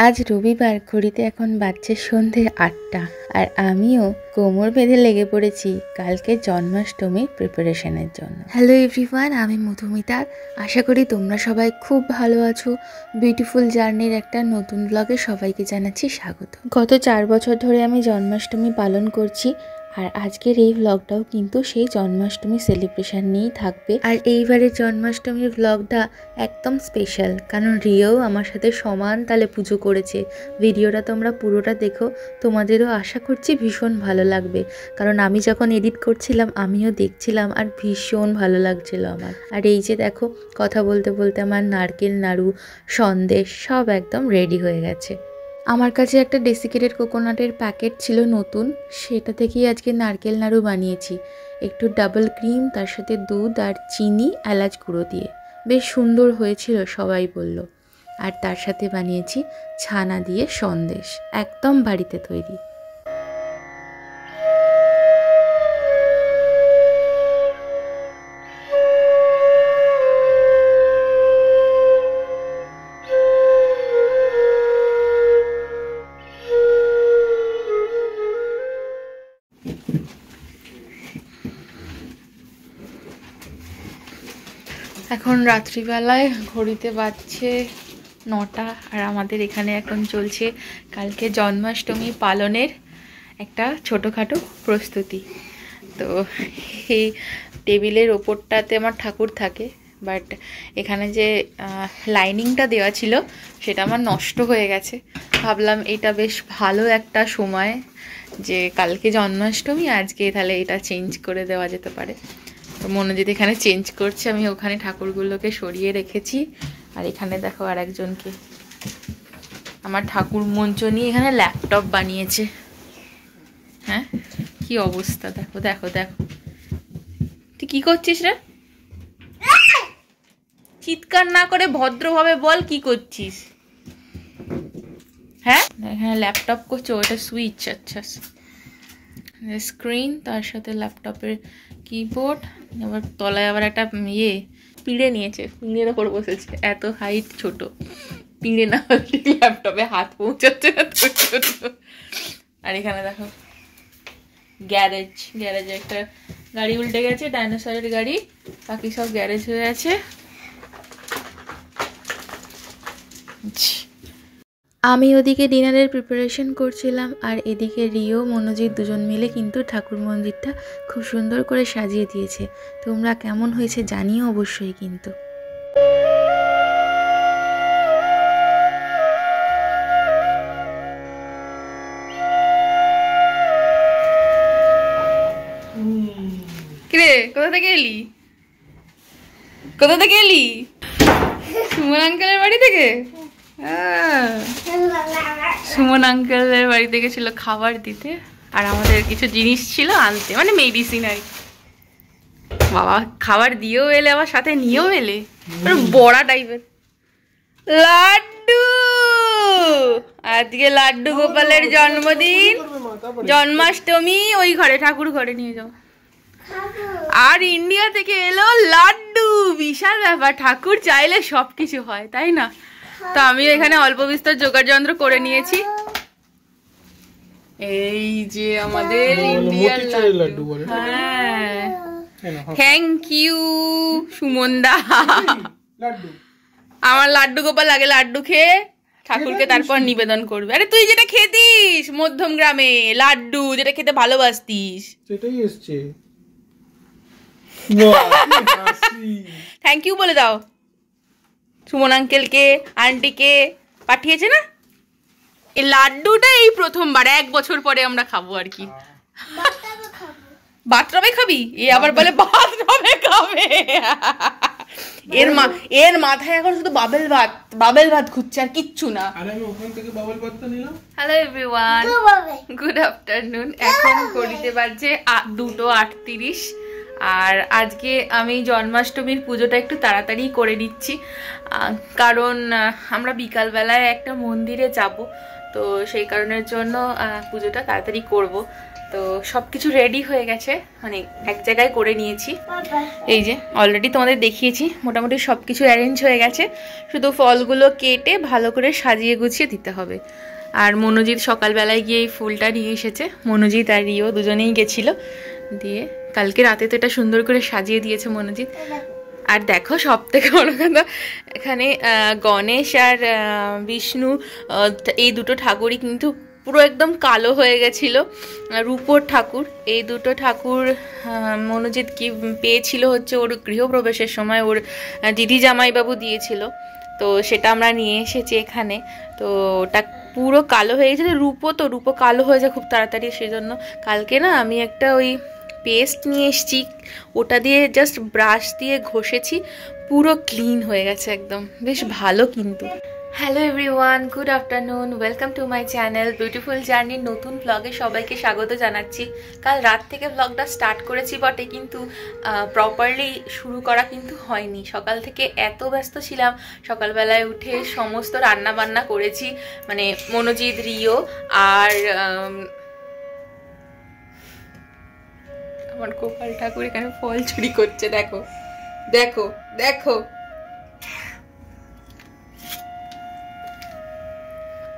আজ রবিবার, ঘড়িতে এখন বাজছে সন্ধে ৮টা, আর আমিও কোমর বেঁধে লেগে পড়েছি কালকে জন্মাষ্টমীর প্রিপারেশনের জন্য। হ্যালো এভরিওয়ান, আমি মধুমিতা। আশা করি তোমরা সবাই খুব ভালো আছো। বিউটিফুল জার্নির একটা নতুন ব্লগে সবাইকে জানাচ্ছি স্বাগত। গত 4 বছর ধরে আমি জন্মাষ্টমী পালন করছি, আর আজকের এই ব্লগটাও কিন্তু সেই জন্মাষ্টমী সেলিব্রেশন নিয়েই থাকবে। আর এইবারের জন্মাষ্টমীর ব্লগটা একদম স্পেশাল, কারণ রিয়াও আমার সাথে সমান তালে পুজো করেছে। ভিডিওটা তোমরা পুরোটা দেখো, তোমাদেরও আশা করছি ভীষণ ভালো লাগবে, কারণ আমি যখন এডিট করছিলাম আমিও দেখছিলাম আর ভীষণ ভালো লাগছিল আমার। আর এই যে দেখো, কথা বলতে বলতে আমার নারকেল নাড়ু, সন্দেশ সব একদম রেডি হয়ে গেছে। আমার কাছে একটা ডেসিকেটেড কোকোনাটের প্যাকেট ছিল নতুন, সেটা থেকেই আজকে নারকেল নাড়ু বানিয়েছি। একটু ডাবল ক্রিম, তার সাথে দুধ আর চিনি, এলাচ গুঁড়ো দিয়ে। বেশ সুন্দর হয়েছিল সবাই বলল। আর তার সাথে বানিয়েছি ছানা দিয়ে সন্দেশ, একদম বাড়িতে তৈরি। এখন রাত্রিবেলায় ঘড়িতে বাজছে 9টা, আর আমাদের এখানে এখন চলছে কালকে জন্মাষ্টমী পালনের একটা ছোটোখাটো প্রস্তুতি। তো এই টেবিলের ওপরটাতে আমার ঠাকুর থাকে, বাট এখানে যে লাইনিংটা দেওয়া ছিল সেটা আমার নষ্ট হয়ে গেছে। ভাবলাম এটা বেশ ভালো একটা সময়, যে কালকে জন্মাষ্টমী, আজকে তাহলে এটা চেঞ্জ করে দেওয়া যেতে পারে। তো মনোজিৎ এখানে চেঞ্জ করছে, আমি ওখানে ঠাকুরগুলোকে সরিয়ে রেখেছি। আর এখানে দেখো আর একজনকে, আমার ঠাকুর মঞ্চ নিয়ে এখানে ল্যাপটপ বানিয়েছে। হ্যাঁ, কি অবস্থা দেখো দেখো দেখো। তুই কি করছিস রে? চিৎকার না করে ভদ্রভাবে বল কি করছিস। হ্যাঁ, এখানে ল্যাপটপ করছে, ওটা সুইচ। আচ্ছা, স্ক্রিন, তার সাথে ল্যাপটপের কিবোর্ড, আবার তলায় আবার একটা পিঁড়ে নিয়েছে, পিঁড়ের ওপর বসেছে। এত হাইট ছোট, পিঁড়ে না ল্যাপটপে হাত পৌঁছাচ্ছে না। আর এখানে দেখো গ্যারেজে একটা গাড়ি উল্টে গেছে, ডাইনোসরের গাড়ি, বাকি সব গ্যারেজ হয়ে আছে। আমি ওদিকে ডিনারের প্রিপারেশন করছিলাম, আর এদিকে রিও, মনোজিৎ দুজন মিলে কিন্তু ঠাকুর মন্দিরটা খুব সুন্দর করে সাজিয়ে দিয়েছে। তোমরা কেমন হয়েছে জানিও অবশ্যই কিন্তু। কিরে, কোথা থেকে এলি? সুমন আঙ্কেলের বাড়ি থেকে? সুমন আঙ্কেলের বাড়িতে গেছিল খাবার দিতে, আর আমাদের কিছু জিনিস ছিল আনতে, মানে মেডিসিন আর কি। বাবা খাবার দিয়েও এলে, আবার সাথে নিয়েও এলে, বড়া টাইপের লাড্ডু। আজকে লাড্ডু গোপালের জন্মদিন, জন্মাষ্টমী। ওই ঘরে, ঠাকুর ঘরে নিয়ে যাও। আর ইন্ডিয়া থেকে এলো লাড্ডু, বিশাল ব্যাপার। ঠাকুর চাইলে সবকিছু হয়, তাই না? তো আমি এখানে অল্প বিস্তর জোগাড় যন্ত্র করে নিয়েছি। এই যে আমাদের ইন্ডিয়ার লাড্ডু। হ্যাঁ, থ্যাংক ইউ সুমন দা। আমার লাড্ডু গোপাল আগে লাড্ডু খেয়ে ঠাকুরকে তারপর নিবেদন করবে। আরে তুই যেটা খেতিস মধ্যম গ্রামে, লাড্ডু যেটা খেতে ভালোবাসতিস, সেটাই এসছে। থ্যাংক ইউ বলে দাও সুমন আঙ্কেলকে, আন্টিকে পাঠিয়েছে না। এই লাড্ডুটা এই প্রথমবার, 1 বছর পরে আমরা খাবো আর কি। বাথরুমে খাবি? এ আবার বলে বাথরুমে খাবে। এর মাথায় এখন শুধু বাবেল ভাত খুঁজছে, আর কিচ্ছু না। Hello everyone, good afternoon. এখন ঘড়িতে বাজছে 2:38, আর আজকে আমি জন্মাষ্টমীর পুজোটা একটু তাড়াতাড়ি করে নিচ্ছি, কারণ আমরা বিকালবেলায় একটা মন্দিরে যাব। তো সেই কারণের জন্য পুজোটা তাড়াতাড়ি করব। তো সব কিছু রেডি হয়ে গেছে, মানে এক জায়গায় করে নিয়েছি। এই যে অলরেডি তোমাদের দেখিয়েছি, মোটামুটি সব কিছু অ্যারেঞ্জ হয়ে গেছে, শুধু ফলগুলো কেটে ভালো করে সাজিয়ে গুছিয়ে দিতে হবে। আর মনোজিৎ সকালবেলায় গিয়ে এই ফুলটা নিয়ে এসেছে, মনোজিৎ আর রিও দুজনেই গেছিলো, দিয়ে কালকে রাতে তো এটা সুন্দর করে সাজিয়ে দিয়েছে মনোজিৎ। আর দেখো সব থেকে বড় কথা, এখানে গণেশ আর বিষ্ণু এই দুটো ঠাকুরই কিন্তু পুরো একদম কালো হয়ে গেছিল, রূপোর ঠাকুর। এই দুটো ঠাকুর মনোজিৎ কি পেয়েছিল হচ্ছে ওর গৃহপ্রবেশের সময়, ওর দিদি জামাইবাবু দিয়েছিল, তো সেটা আমরা নিয়ে এসেছি এখানে। তো ওটা পুরো কালো হয়ে গেছিলো, রূপো কালো হয়ে যায় খুব তাড়াতাড়ি, সেজন্য কালকে না আমি একটা ওই পেস্ট নিয়ে এসেছি, ওটা দিয়ে জাস্ট ব্রাশ দিয়ে ঘষেছি, পুরো ক্লিন হয়ে গেছে একদম, বেশ ভালো। কিন্তু hello everyone, good afternoon, welcome to my channel beautiful জার্নির নতুন ব্লগে সবাইকে স্বাগত জানাচ্ছি। কাল রাত থেকে ব্লগটা স্টার্ট করেছি বটে, কিন্তু প্রপারলি শুরু করা কিন্তু হয়নি। সকাল থেকে এত ব্যস্ত ছিলাম, সকালবেলায় উঠে সমস্ত রান্না বান্না করেছি, মানে মনোজিৎ, রিও আর আমার গোপাল ঠাকুর এখানে ফল চুরি করছে, দেখো দেখো দেখো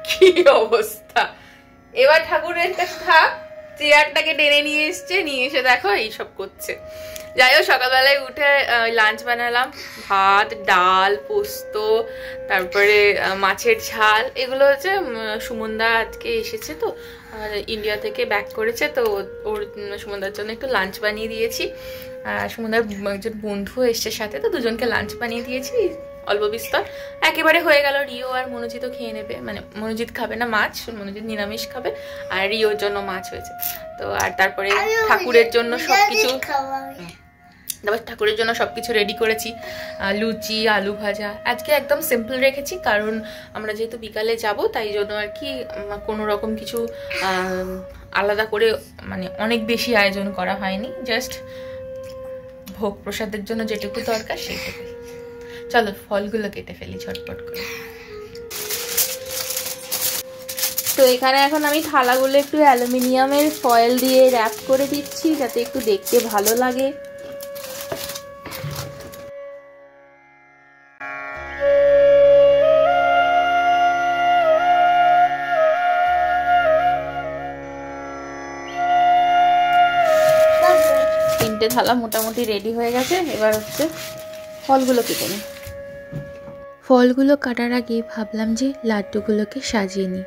কি অবস্থা। এবার ঠাকুরের কাছে থাক, চেয়ারটাকে টেনে নিয়ে এসছে, নিয়ে এসে দেখো এইসব করছে। যাই হোক, সকালবেলায় উঠে লাঞ্চ বানালাম, ভাত, ডাল, পোস্ত, তারপরে মাছের ঝাল। এগুলো হচ্ছে সুমনদা আজকে এসেছে তো ইন্ডিয়া থেকে ব্যাক করেছে, তো ওর সুমনদার জন্য একটু লাঞ্চ বানিয়ে দিয়েছি। সুমনদার একজন বন্ধু এসছে সাথে, তো দুজনকে লাঞ্চ বানিয়ে দিয়েছি অল্প বিস্তর, একেবারে হয়ে গেল। রিও আর মনোজিৎও খেয়ে নেবে, মানে মনোজিৎ খাবে না মাছ, মনোজিৎ নিরামিষ খাবে, আর রিওর জন্য মাছ হয়েছে। তো আর তারপরে ঠাকুরের জন্য সবকিছু, তারপর ঠাকুরের জন্য সবকিছু রেডি করেছি, লুচি, আলু ভাজা। আজকে একদম সিম্পল রেখেছি, কারণ আমরা যেহেতু বিকালে যাব, তাই জন্য আর কি কোনো রকম কিছু আলাদা করে মানে অনেক বেশি আয়োজন করা হয়নি, জাস্ট ভোগ প্রসাদের জন্য যেটুকু দরকার সেইটুকু। চলো ফলগুলো কেটে ফেলি ঝটপট করে। তো এখানে এখন আমি থালাগুলো একটু অ্যালুমিনিয়ামের ফয়েল দিয়ে র্যাপ করে দিচ্ছি, যাতে একটু দেখতে ভালো লাগে। তিনটে থালা মোটামুটি রেডি হয়ে গেছে, এবার হচ্ছে ফলগুলো কেটে নিই। ফলগুলো কাটার আগে ভাবলাম যে লাড্ডুগুলোকে সাজিয়ে নিই।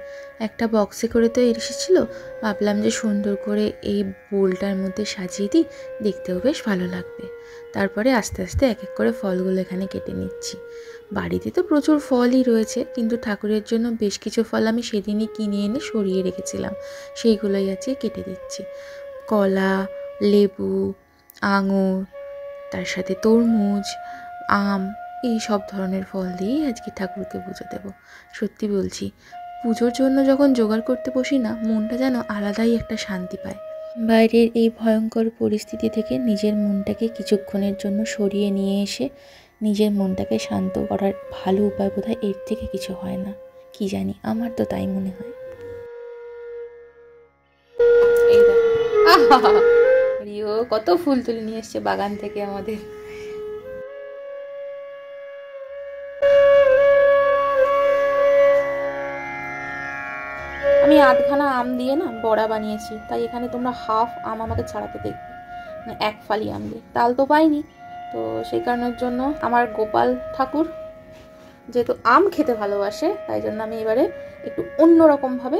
একটা বক্সে করে তো এসেছিলো, ভাবলাম যে সুন্দর করে এই বোলটার মধ্যে সাজিয়ে দিই, দেখতেও বেশ ভালো লাগবে। তারপরে আস্তে আস্তে এক এক করে ফলগুলো এখানে কেটে নিচ্ছি। বাড়িতে তো প্রচুর ফলই রয়েছে, কিন্তু ঠাকুরের জন্য বেশ কিছু ফল আমি সেদিনই কিনে এনে সরিয়ে রেখেছিলাম, সেইগুলোই আজকে কেটে দিচ্ছি। কলা, লেবু, আঙুর, তার সাথে তরমুজ, আম, এই সব ধরনের ফল দিয়েই আজকে ঠাকুরকে পুজো দেব। সত্যি বলছি, পুজোর জন্য যখন জোগাড় করতে বসি না, মনটা যেন আলাদাই একটা শান্তি পায়। বাইরের এই ভয়ঙ্কর পরিস্থিতি থেকে নিজের মনটাকে কিছুক্ষণের জন্য সরিয়ে নিয়ে এসে নিজের মনটাকে শান্ত করার ভালো উপায় বোধহয় এর থেকে কিছু হয় না, কি জানি, আমার তো তাই মনে হয়। এই দেখো রিও কত ফুল তুলে নিয়ে এসছে বাগান থেকে আমাদের। আমি আধখানা আম দিয়ে না বড়া বানিয়েছি, তাই এখানে তোমরা হাফ আম আমাকে ছাড়াতে দেখবে, মানে এক ফালি আম দিয়ে। তাল তো পাইনি, তো সেই কারণের জন্য আমার গোপাল ঠাকুর যেহেতু আম খেতে ভালোবাসে, তাই জন্য আমি এবারে একটু অন্যরকমভাবে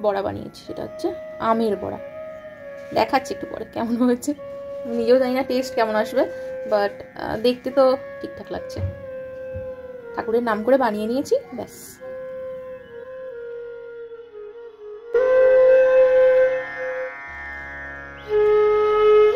বড়া বানিয়েছি, সেটা হচ্ছে আমের বড়া। দেখাচ্ছি একটু পরে কেমন হয়েছে, নিজেও জানি না টেস্ট কেমন আসবে, বাট দেখতে তো ঠিকঠাক লাগছে। ঠাকুরের নাম করে বানিয়ে নিয়েছি, ব্যাস।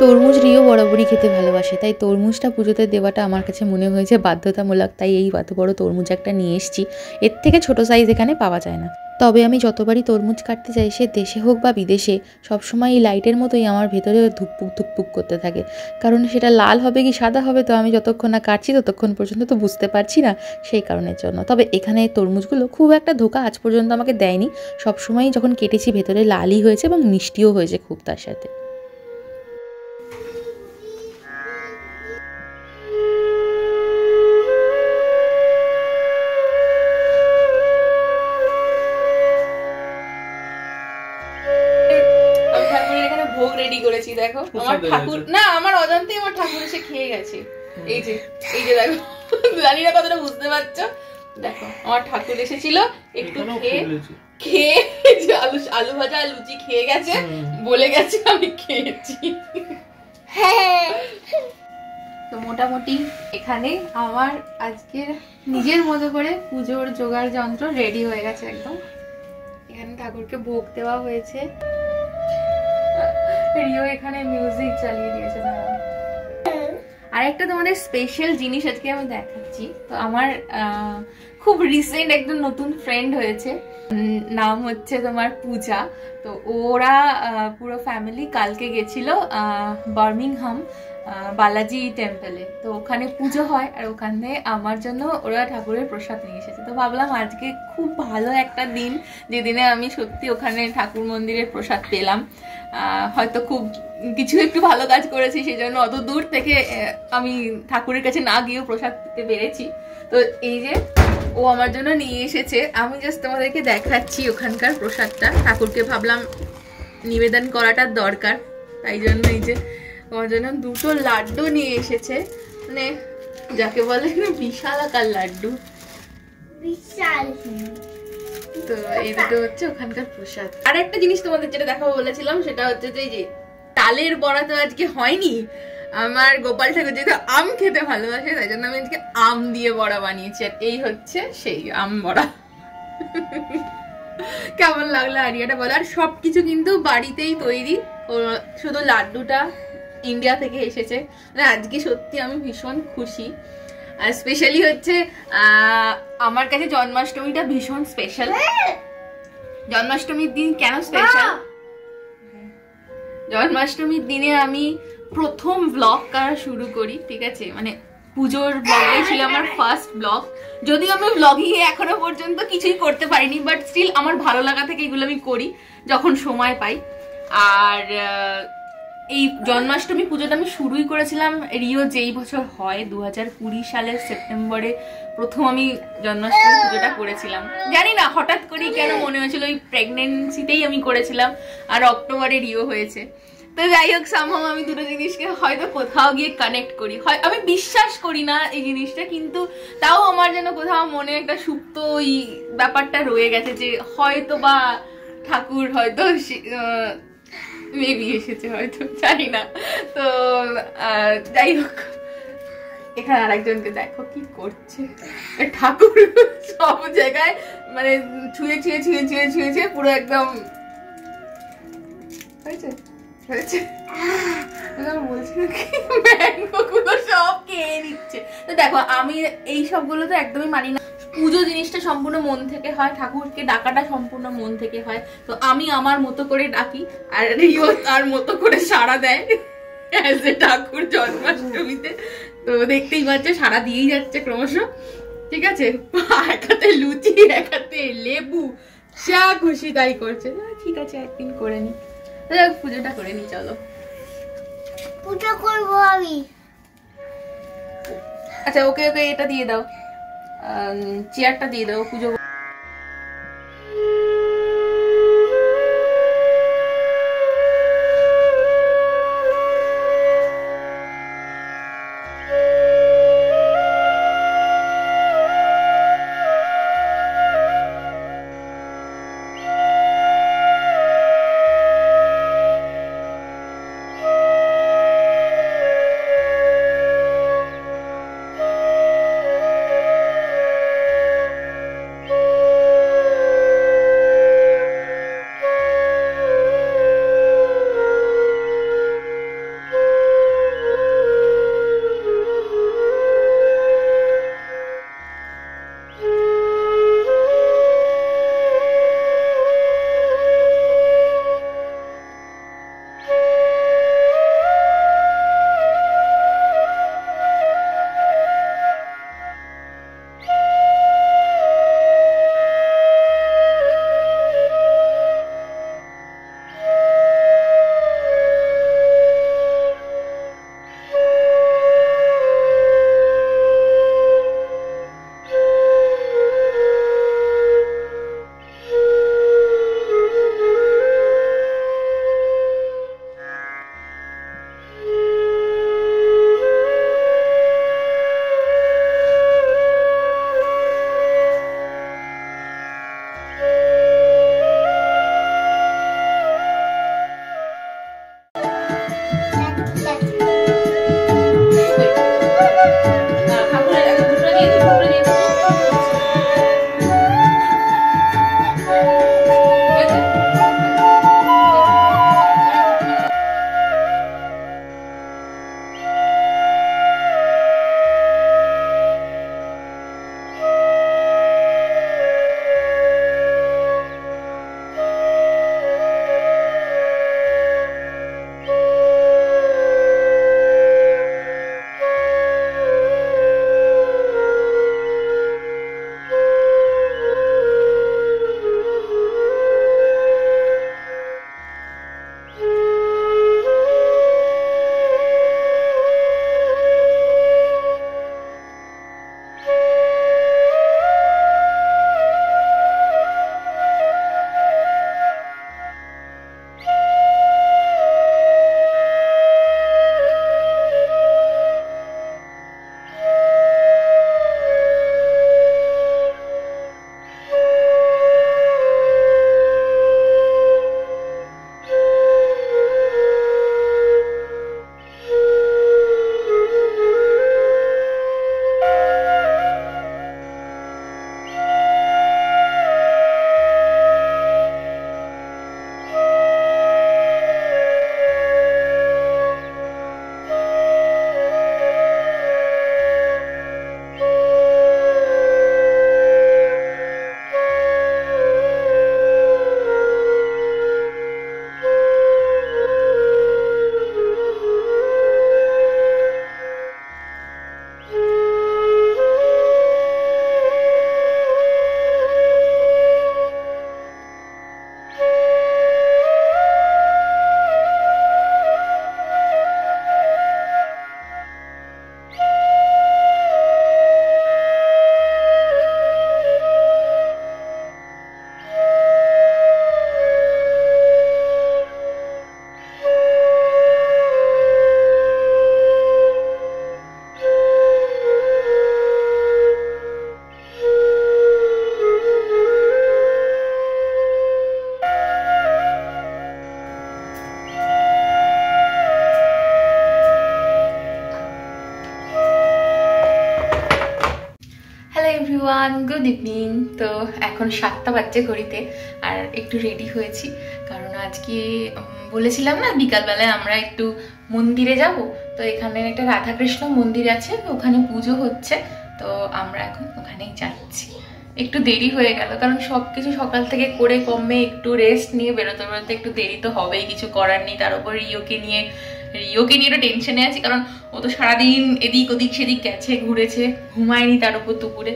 তরমুজ রিও বরাবরই খেতে ভালোবাসে, তাই তরমুজটা পুজোতে দেওয়াটা আমার কাছে মনে হয়েছে বাধ্যতামূলক, তাই এই এত বড় তরমুজ একটা নিয়ে এসেছি। এর থেকে ছোট সাইজ এখানে পাওয়া যায় না। তবে আমি যতবারই তরমুজ কাটতে যাই, সে দেশে হোক বা বিদেশে, সবসময় এই লাইটের মতোই আমার ভেতরে ধুকপুক ধুকপুক করতে থাকে। কারণ সেটা লাল হবে কি সাদা হবে তো আমি যতক্ষণ না কাটছি ততক্ষণ পর্যন্ত তো বুঝতে পারছি না, সেই কারণের জন্য। তবে এখানে তরমুজগুলো খুব একটা ধোঁকা আজ পর্যন্ত আমাকে দেয়নি, সবসময়ই যখন কেটেছি ভেতরে লালই হয়েছে এবং মিষ্টিও হয়েছে খুব তার সাথে। ভোগ রেডি করেছি, দেখো আমার ঠাকুর, না আমার অজান্তেই আমার ঠাকুর এসে খেয়ে গেছে। এই যে দেখো, জানি না কতটা বুঝতে পারছো, দেখো আমার ঠাকুর এসেছিল, একটু খেয়ে আলু ভাজা লুচি খেয়ে গেছে, বলে গেছে আমি খেয়েছি। তো মোটামুটি এখানে আমার আজকের নিজের মতো করে পুজোর জোগাড় যন্ত্র রেডি হয়ে গেছে একদম। এখানে ঠাকুরকে ভোগ দেওয়া হয়েছে, রিও এখানে মিউজিক চালিয়ে দিয়েছে। আর একটা তোমাদের স্পেশাল জিনিস আজকে আমি দেখাচ্ছি। তো আমার খুব রিসেন্ট একজন নতুন ফ্রেন্ড হয়েছে, নাম হচ্ছে তোমার পূজা। তো ওরা পুরো ফ্যামিলি কালকে গেছিল বার্মিংহাম বালাজি টেম্পলে। তো ওখানে পুজো হয় আর ওখানে আমার জন্য ওরা ঠাকুরের প্রসাদ নিয়ে এসেছে। তো ভাবলাম আজকে খুব ভালো একটা দিন, যেদিনে আমি সত্যি ওখানে ঠাকুর মন্দিরের প্রসাদ পেলাম। হয়তো খুব কিছু একটু ভালো কাজ করেছি, সেই জন্য অত দূর থেকে আমি ঠাকুরের কাছে না গিয়েও প্রসাদ পেতে পেরেছি। তো এই যে ও আমার জন্য নিয়ে এসেছে, আমি জাস্ট তোমাদেরকে দেখাচ্ছি ওখানকার প্রসাদটা। ঠাকুরকে ভাবলাম নিবেদন করাটা দরকার, তাই জন্য এই যে আমার জন্য দুটো লাড্ডু নিয়ে এসেছে, মানে যাকে বলে বিশাল আকার লাড্ডু, বিশাল। তো এই দুটো হচ্ছে ওখানকার প্রসাদ। আর একটা জিনিস তোমাদের যেটা দেখাবো বলেছিলাম, সেটা হচ্ছে যে এই যে তালের বড়া তো আজকে হয়নি। আমার গোপাল ঠাকুর যেহেতু আম খেতে ভালোবাসে, তাই জন্য আমি আজকে আম দিয়ে বড়া বানিয়েছি। আর এই হচ্ছে সেই আম বড়া। কেমন লাগলো আইডিয়াটা বলো? আর সবকিছু কিন্তু বাড়িতেই তৈরি, শুধু লাড্ডুটা ইন্ডিয়া থেকে এসেছে। মানে আজকে সত্যি আমি ভীষণ খুশি। আর স্পেশালি হচ্ছে আমার কাছে জন্মাষ্টমীটা ভীষণ স্পেশাল। জন্মাষ্টমীর দিন কেন স্পেশাল? জন্মাষ্টমীর দিনে আমি প্রথম ব্লগ করা শুরু করি, ঠিক আছে? মানে পুজোর ব্লগটাই ছিল আমার ফার্স্ট ব্লগ। যদিও আমি ব্লগিং এ এখনো পর্যন্ত কিছুই করতে পারিনি, বাট স্টিল আমার ভালো লাগা থেকে এগুলো আমি করি যখন সময় পাই। আর এই জন্মাষ্টমী পুজোটা আমি শুরুই করেছিলাম রিও যেই বছর হয় 2020 সালের সেপ্টেম্বরে প্রথম আমি জন্মাষ্টমী পুজোটা করেছিলাম। জানি না হঠাৎ করেই কেন মনে হয়েছিল, ওই প্রেগনেন্সিতেই আমি করেছিলাম, আর অক্টোবরে রিও হয়েছে। তো যাই হোক, সামহাও আমি দুটো জিনিসকে হয়তো কোথাও গিয়ে কানেক্ট করি। হয় আমি বিশ্বাস করি না এই জিনিসটা, কিন্তু তাও আমার যেন কোথাও মনে একটা সুপ্ত ওই ব্যাপারটা রয়ে গেছে যে হয়তো বা ঠাকুর হয়তো মেবি এসেছে, হয়তো জানি না। তো যাই হোক, এখানে আরেকজনকে দেখো কি করছে, ঠাকুর সব জায়গায় মানে ছুঁয়ে ছুঁয়ে ছুঁয়ে ছুঁয়ে ছুঁয়ে ছুঁয়ে পুরো একদম হয়েছে হয়েছে বলছি ম্যাঙ্গোগুলো সব খেয়ে নিচ্ছে। তো দেখো আমি এই সবগুলো তো একদমই মানি না। পুজো জিনিসটা সম্পূর্ণ মন থেকে হয়, ঠাকুরকে ডাকাটা সম্পূর্ণ মন থেকে হয়। তো আমি আমার মতো করে ডাকি, আর রিও তার মতো করে সাড়া দেয় অ্যাজ এ ঠাকুর জন্মাষ্টমীতে। তো দেখতেই পাচ্ছে সাড়া দিয়েই যাচ্ছে ক্রমশ, ঠিক আছে? এক হাতে লুচি, এক হাতে লেবু, যা খুশি তাই করছে। ঠিক আছে, একদিন করে নি, পুজোটা করে নি, চলো পুজো করবো আমি। আচ্ছা ওকে ওকে এটা দিয়ে দাও, চেয়ারটা দিয়ে দাও, পুজো। Everyone, good evening. তো এখন 7টা বাজছে ঘড়িতে, আর একটু রেডি হয়েছি কারণ আজকে বলেছিলাম না বিকালবেলায় আমরা একটু মন্দিরে যাব। তো এখানে একটা রাধাকৃষ্ণ মন্দির আছে, ওখানে পুজো হচ্ছে, তো আমরা এখন ওখানেই যাচ্ছি। একটু দেরি হয়ে গেল কারণ সব কিছু সকাল থেকে করে কমে একটু রেস্ট নিয়ে বেরোতে বেরোতে একটু দেরি তো হবেই, কিছু করার নেই। তার উপর রিওকে নিয়ে একটু টেনশনে আছি কারণ ও তো সারাদিন এদিক ওদিক সেদিক গেছে, ঘুরেছে, ঘুমায়নি তার উপর দুপুরে।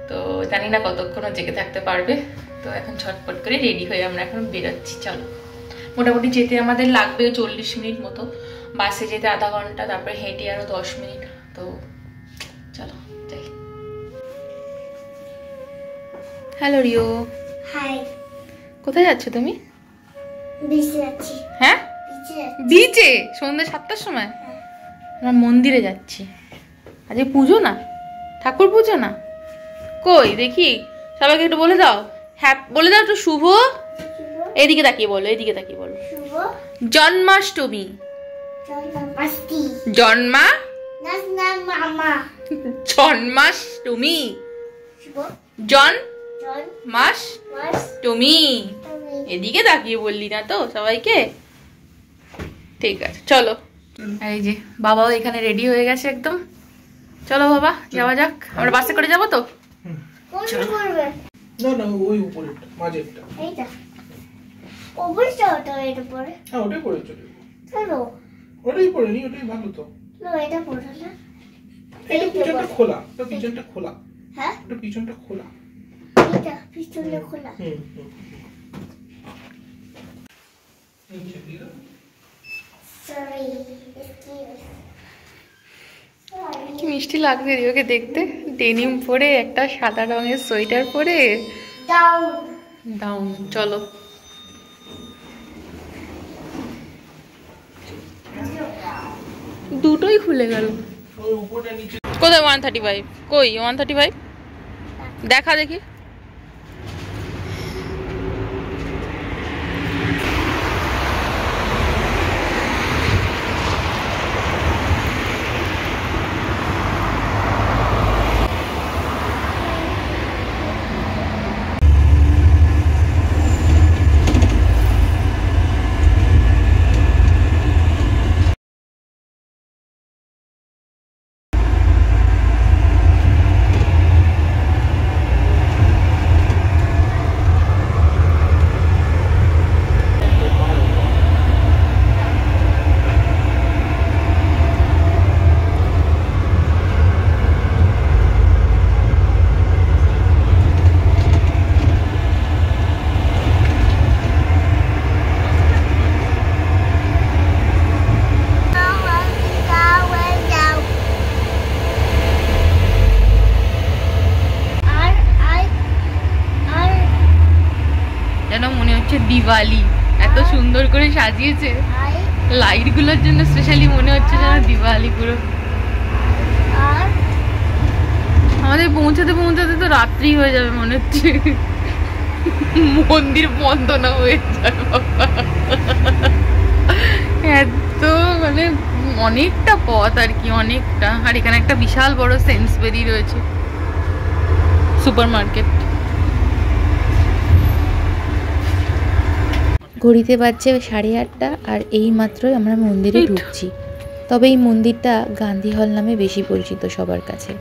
তো জানি না কতক্ষণ জেগে থাকতে পারবে। তো এখন ঝটপট করে রেডি হয়ে আমরা এখন বেরোচ্ছি। চলো, মোটামুটি যেতে আমাদের লাগবে 40 মিনিট মতো, বাসে যেতে আধা ঘন্টা, তারপরে হেঁটে আরো 10 মিনিট। তো চলো যাই। Hello Rio. হাই। কোথায় যাচ্ছ তুমি? বিচে যাচ্ছি। হ্যাঁ, বিচে সন্ধ্যা 7টার সময়? আমরা মন্দিরে যাচ্ছি। আজকে পুজো না, ঠাকুর পুজো না? কই দেখি, সবাইকে একটু বলে দাও, হ্যাঁ বলে দাও একটু শুভ। এদিকে তাকিয়ে বলো, এদিকে তাকিয়ে বলো। শুভ জন্মাষ্টমী। জন্মা মামা। জন্মাষ্টমী। জন্মাষ্টমী। এদিকে তাকিয়ে বললি না তো সবাইকে? ঠিক আছে চলো। এই যে বাবাও এখানে রেডি হয়ে গেছে একদম। চলো বাবা যাওয়া যাক। আমরা বাসে করে যাবো তো? না না, ওই উপরেরটা, মাঝেরটা। এইটা উপরেরটা, ওটা এর উপরে। হ্যাঁ ওটাই পরে চলে। চলো ওটাই পরে নি, ওটাই ভালো তো। লো এটা পড়ো না। এটা পিছনটা খোলা, এটা পিছনটা খোলা। হ্যাঁ এটা পিছনটা খোলা। এটা পিছনটা খোলা। সরি কি মিষ্টি লাগছে রিওকে দেখতে, ডেনিম পরে একটা সাদা রঙের সোয়েটার পরে। Down down. চলো দুটোই খুলে গেল। ওই উপরটা নিচে। কোথায় 135? কই 135 দেখা দেখি। দিওয়ালি এত সুন্দর করে সাজিয়েছে লাইট গুলোর জন্য, স্পেশালি মনে হচ্ছে যেন দিওয়ালি পুরো। আমাদের পৌঁছাতে পৌঁছাতে তো রাত্রি হয়ে যাবে মনে হচ্ছে, মন্দির বন্ধ না হয়ে যাবে বাবা। এত মানে অনেকটা পথ আর কি, অনেকটা। আর এখানে একটা বিশাল বড় সেন্সবেরি রয়েছে, সুপার মার্কেট। ঘড়িতে বাজছে 8:30 আর এই মাত্রই আমরা মন্দিরে ঢুকছি। তবে এই মন্দিরটা গান্ধী হল নামে বেশি পরিচিত সবার কাছে।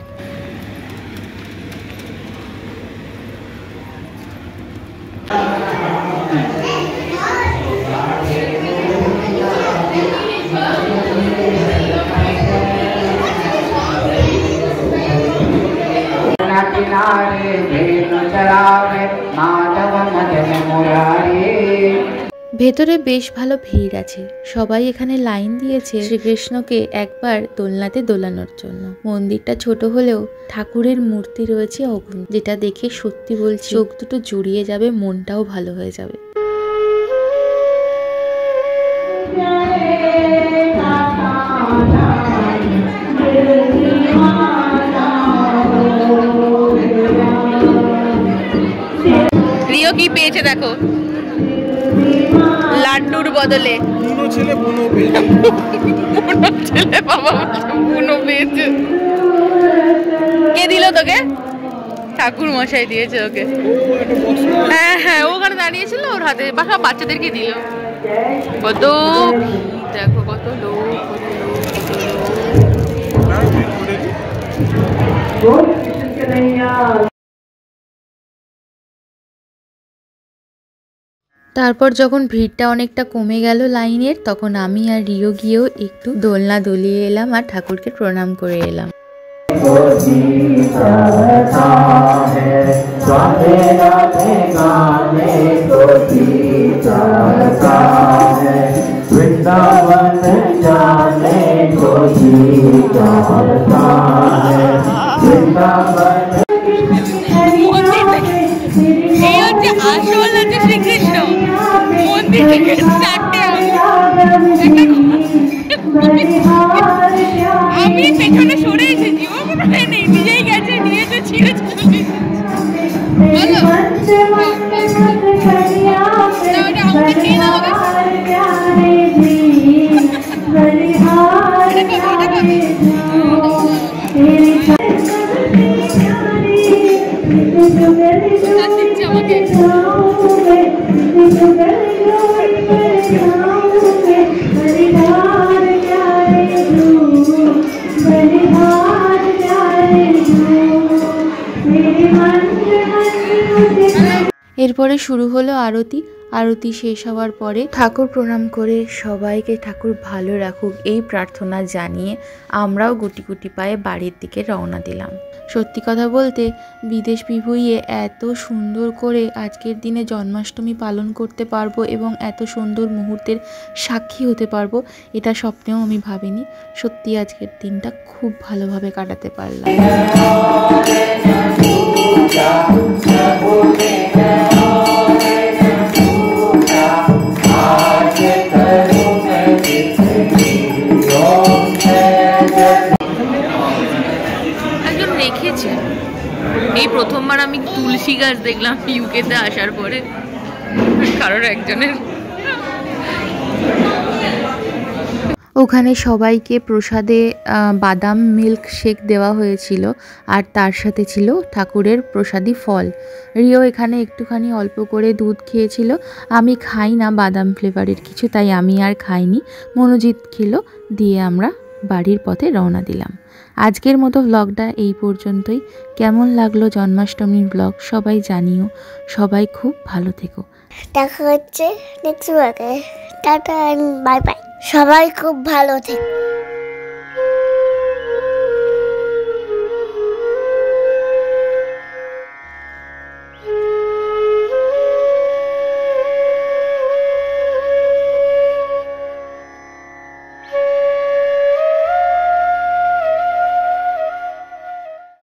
ভেতরে বেশ ভালো ভিড় আছে, সবাই এখানে লাইন দিয়েছে শ্রীকৃষ্ণকে একবার দোলনাতে দোলানোর জন্য। মন্দিরটা ছোট হলেও ঠাকুরের মূর্তি রয়েছে অগুণ, যেটা দেখে সত্যি বলছি চোখ দুটো জুড়িয়ে যাবে, মনটাও ভালো হয়ে যাবে। রিও কি পেয়েছে দেখো, লাড্ডুর বদলে বুনো ছেলে বুনো পেয়েছে। বুনো ছেলে বাবা বুনো পেয়েছে। কে দিল তোকে? ঠাকুর মশাই দিয়েছে ওকে। হ্যাঁ হ্যাঁ, ওখানে দাঁড়িয়েছিল, ওর হাতে বাসা বাচ্চাদেরকে দিল। কত দেখো, কত লোক, কত লোক, কত লোক। তারপর যখন ভিড়টা অনেকটা কমে গেল লাইনের, তখন আমি আর রিও গিয়েও একটু দোলনা দুলিয়ে এলাম আর ঠাকুরকে প্রণাম করে এলাম। শ্রীকৃষ্ণ মন্দির থেকে আমি পেছনে সরে এসেছি, ও কোনো নেই, নিজেই গেছে, নিয়ে তো ছিল। এরপরে শুরু হলো আরতি। আরতি শেষ হওয়ার পরে ঠাকুর প্রণাম করে সবাইকে ঠাকুর ভালো রাখুক এই প্রার্থনা জানিয়ে আমরাও গুটি গুটি পায়ে বাড়ির দিকে রওনা দিলাম। সত্যি কথা বলতে বিদেশ বিভুঁইয়ে এত সুন্দর করে আজকের দিনে জন্মাষ্টমী পালন করতে পারবো এবং এত সুন্দর মুহূর্তের সাক্ষী হতে পারবো, এটা স্বপ্নেও আমি ভাবিনি। সত্যি আজকের দিনটা খুব ভালোভাবে কাটাতে পারলাম। এই প্রথমবার আমি তুলসী গাছ দেখলাম ইউকেতে আসার পরে, কারোর একজনের। ওখানে সবাইকে প্রসাদে বাদাম মিল্ক শেক দেওয়া হয়েছিল আর তার সাথে ছিল ঠাকুরের প্রসাদী ফল। রিও এখানে একটুখানি অল্প করে দুধ খেয়েছিল, আমি খাই না বাদাম ফ্লেভারের কিছু, তাই আমি আর খাইনি। মনোজিৎ খেলো, দিয়ে আমরা বাড়ির পথে রওনা দিলাম। আজকের মতো ব্লগটা এই পর্যন্তই। কেমন লাগলো জন্মাষ্টমীর ব্লগ সবাই জানিও। সবাই খুব ভালো থেকো, দেখা হচ্ছে নেক্সট ব্লগে। Tata, bye bye. সবাই খুব ভালো থেকো।